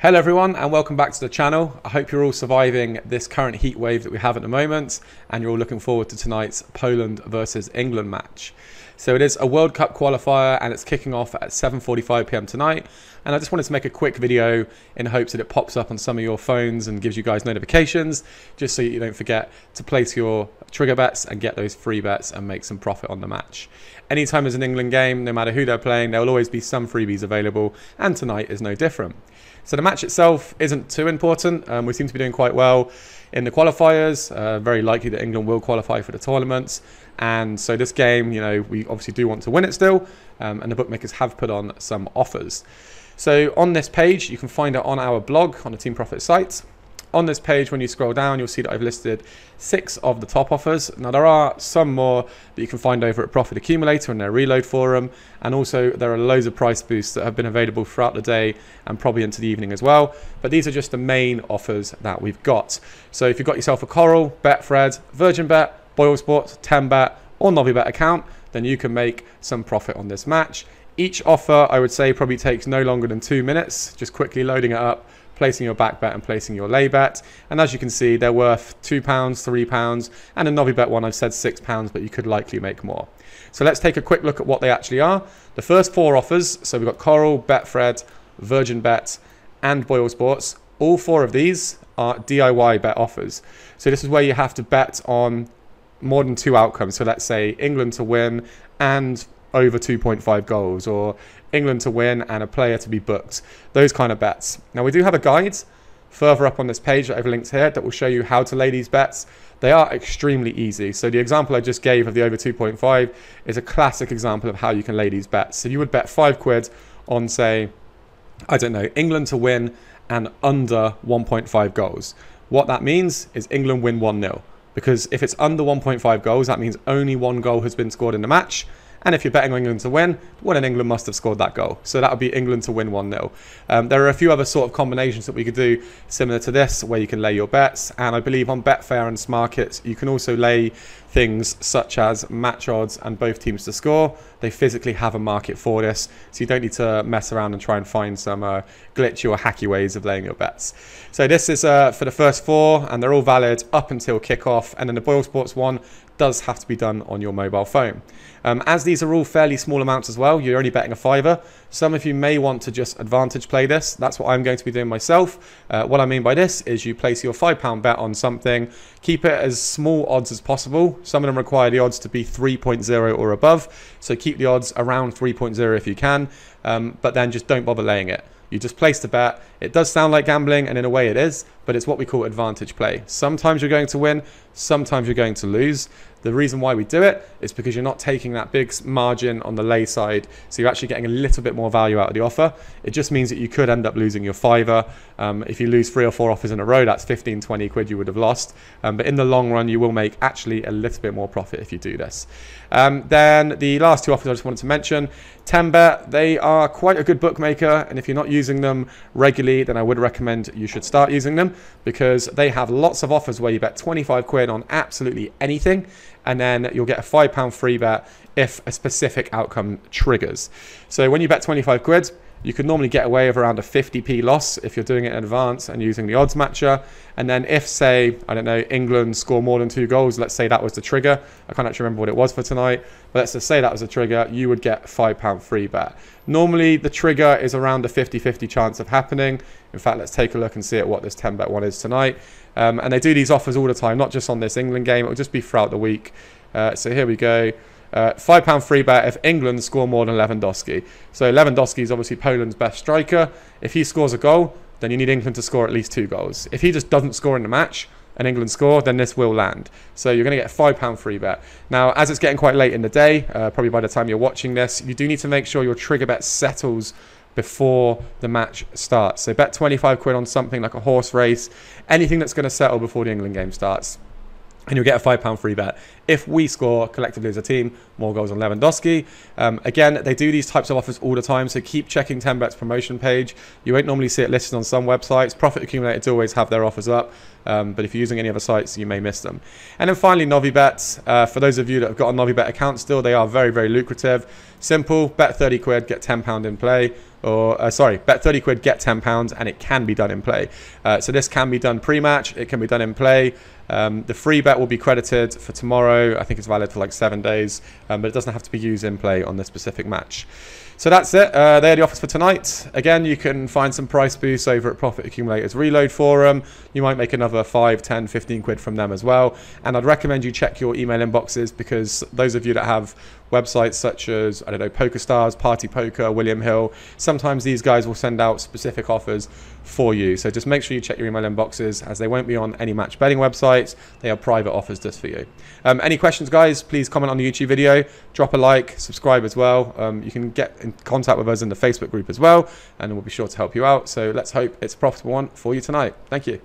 Hello everyone and welcome back to the channel. I hope you're all surviving this current heat wave that we have at the moment and you're all looking forward to tonight's Poland versus England match. So it is a World Cup qualifier and it's kicking off at 7:45 p.m. tonight, and I just wanted to make a quick video in hopes that it pops up on some of your phones and gives you guys notifications just so you don't forget to place your trigger bets and get those free bets and make some profit on the match. Anytime there's an England game, no matter who they're playing, there will always be some freebies available, and tonight is no different. So the match itself isn't too important. We seem to be doing quite well in the qualifiers. Very likely that England will qualify for the tournaments. And so this game, you know, we obviously do want to win it still. And the bookmakers have put on some offers. So on this page, you can find it on our blog on the Team Profit site. On this page, when you scroll down, you'll see that I've listed 6 of the top offers. Now, there are some more that you can find over at Profit Accumulator in their reload forum. And also, there are loads of price boosts that have been available throughout the day and probably into the evening as well. But these are just the main offers that we've got. So if you've got yourself a Coral, Betfred, Virgin Bet, Boyle Sports, 10Bet, or Novibet account, then you can make some profit on this match. Each offer, I would say, probably takes no longer than 2 minutes, just quickly loading it up, placing your back bet and placing your lay bet. And as you can see, they're worth £2, £3, and a Novibet one I've said £6, but you could likely make more. So let's take a quick look at what they actually are. The first 4 offers, so we've got Coral, Betfred, Virgin Bet, and Boyle Sports. All 4 of these are DIY bet offers. So this is where you have to bet on more than 2 outcomes. So let's say England to win and over 2.5 goals, or England to win and a player to be booked, those kind of bets. Now we do have a guide further up on this page that I've linked here that will show you how to lay these bets. They are extremely easy. So the example I just gave of the over 2.5 is a classic example of how you can lay these bets. So you would bet £5 on, say, I don't know, England to win and under 1.5 goals. What that means is England win 1-0, because if it's under 1.5 goals, that means only 1 goal has been scored in the match. And if you're betting on England to win, well, then England must have scored that goal. So that would be England to win 1-0. There are a few other sort of combinations that we could do similar to this, where you can lay your bets. And I believe on Betfair and Smarkets, you can also lay things such as match odds and both teams to score. They physically have a market for this, so you don't need to mess around and try and find some glitchy or hacky ways of laying your bets. So this is for the first 4, and they're all valid up until kickoff. And then the Boyle Sports one does have to be done on your mobile phone. As these are all fairly small amounts as well, you're only betting a £5. Some of you may want to just advantage play this. That's what I'm going to be doing myself. What I mean by this is you place your £5 bet on something, keep it as small odds as possible. Some of them require the odds to be 3.0 or above, so keep the odds around 3.0 if you can, but then just don't bother laying it. You just place the bet. It does sound like gambling, and in a way it is, but it's what we call advantage play. Sometimes you're going to win, sometimes you're going to lose. The reason why we do it is because you're not taking that big margin on the lay side, so you're actually getting a little bit more value out of the offer. It just means that you could end up losing your £5. If you lose 3 or 4 offers in a row, that's 15, 20 quid you would have lost. But in the long run, you will make actually a little bit more profit if you do this. Then the last 2 offers I just wanted to mention, 10Bet, they are quite a good bookmaker, and if you're not using them regularly, then I would recommend you should start using them, because they have lots of offers where you bet 25 quid on absolutely anything, and then you'll get a £5 free bet if a specific outcome triggers. So when you bet 25 quid, you could normally get away with around a 50p loss if you're doing it in advance and using the odds matcher. And then if, say, I don't know, England score more than 2 goals, let's say that was the trigger. I can't actually remember what it was for tonight, but let's just say that was a trigger, you would get a £5 free bet. Normally, the trigger is around a 50-50 chance of happening. In fact, let's take a look and see at what this 10Bet one is tonight. And they do these offers all the time, not just on this England game. It will just be throughout the week. So here we go. £5 free bet if England score more than Lewandowski. So Lewandowski is obviously Poland's best striker. If he scores a goal, then you need England to score at least 2 goals. If he just doesn't score in the match and England score, then this will land. So you're going to get a £5 free bet. Now, as it's getting quite late in the day, probably by the time you're watching this, you do need to make sure your trigger bet settles before the match starts. So bet 25 quid on something like a horse race, anything that's going to settle before the England game starts, and you'll get a £5 free bet if we score collectively as a team more goals on Lewandowski. Again, they do these types of offers all the time, so keep checking 10Bet's promotion page. You won't normally see it listed on some websites. Profit Accumulator do always have their offers up, but if you're using any other sites, you may miss them. And then finally, Novibet. For those of you that have got a Novibet account still, they are very, very lucrative. Simple, bet 30 quid, get £10 in play. or sorry, bet 30 quid, get £10, and it can be done in play. So this can be done pre-match, it can be done in play. The free bet will be credited for tomorrow. I think it's valid for like 7 days, but it doesn't have to be used in play on this specific match. So that's it. They are the offers for tonight. Again, you can find some price boosts over at Profit Accumulator's Reload Forum. You might make another 5, 10, 15 quid from them as well. And I'd recommend you check your email inboxes, because those of you that have websites such as, I don't know, PokerStars, Party Poker, William Hill, sometimes these guys will send out specific offers for you. So just make sure you check your email inboxes, as they won't be on any match betting websites. They are private offers just for you. Any questions, guys, please comment on the YouTube video, drop a like, subscribe as well. You can get in contact with us in the Facebook group as well, and we'll be sure to help you out. So let's hope it's a profitable one for you tonight. Thank you.